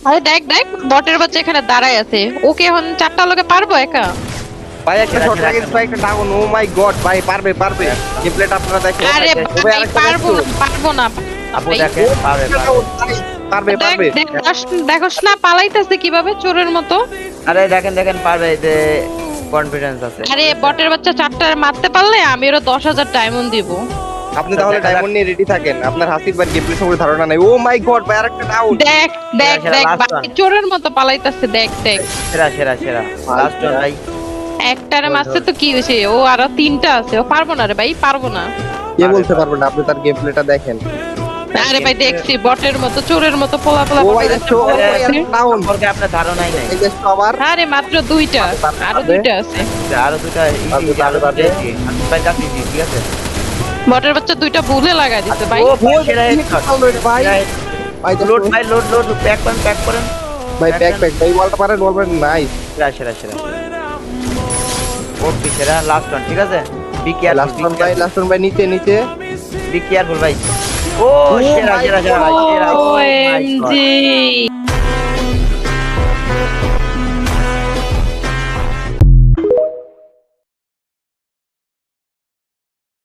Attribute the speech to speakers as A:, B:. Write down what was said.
A: আরে দেখ দেখ বটের বাচ্চা এখানে দাঁড়ায় আছে, ওকে এখন চারটা লোকে পারবো একা?
B: ভাই একটা শট লাগে ভাই, একটা ডাউন। ও মাই গড ভাই, পারবে পারবে। গেমপ্লেটা আপনারা দেখেন।
A: আরে
B: ওবে
A: ভাই
B: আরেকটা
A: পারবো না
B: দেখছো?
A: পারবো না।
C: আপু
A: ভাই,
C: দেখেন পারবে পারবে।
B: পারবে
A: দেখ
B: পারবে।
A: দেখোস না পালাইতেছে কিভাবে চোরের মতো।
C: আরে দেখেন দেখেন পারবে, এতে কনফিডেন্স আছে।
A: আরে বটের বাচ্চা চারটা মারতে পারলে আমি ওরা 10,000 ডায়মন্ড দিব।
B: আপনি তাহলে ডায়মন্ড নিয়ে রেডি থাকেন। আপনার হাসিব ভাই গেমপ্লে সম্পর্কে ধারণা নাই। ও মাই গড ভাই, আরেকটা ডাউন।
A: দেখ দেখ
C: সেরা,
A: দেখ
C: last
A: ভাই
C: one।
A: চোরের মতো পালাইতেছে, দেখ দেখ।
C: সেরা সেরা সেরা লাস্ট ওয়ান ভাই।
A: একটারে মারছে তো কি হয়েছে, ও আরো তিনটা আছে, ও পারবো না রে ভাই, পারবো না।
B: কে বলতে পারবে না? আপনি তার গেমপ্লেটা দেখেন।
A: আরে ভাই দেখছি বটের মতো চোরের মতো পোলা পোলা
B: ও ভাই দেখছো? ও ভাই আরেকটা ডাউন।
C: সম্পর্কে আপনার ধারণাই নাই।
B: এই যে সবার
A: আরে মাত্র দুইটা, আরো দুইটা আছে।
C: আরো দুটা
B: পারবে,
C: আরো
B: পারবে,
C: দুটা আমি ভাই কাছে ঠিক আছে।
A: বটের বাচ্চা দুইটা ভুলে লাগাই দিতে ভাই।
C: ও ভাই সেরা হেডশট
B: ভাই ভাই
C: লোড ভাই লোড লোড প্যাক করেন
B: ভাই ব্যাক ভাই ওয়ালটা পারেন, ওয়াল পারেন। নাইস।
C: সেরা সেরা সেরা ওকে সেরা লাস্ট ওয়ান ঠিক আছে। বি
B: লাস্ট ওয়ান ভাই, লাস্ট ওয়ান ভাই, নিচে নিচে।
C: কেয়ারফুল ভাই। ও সেরা সেরা সেরা ভাই সেরা।
A: OMG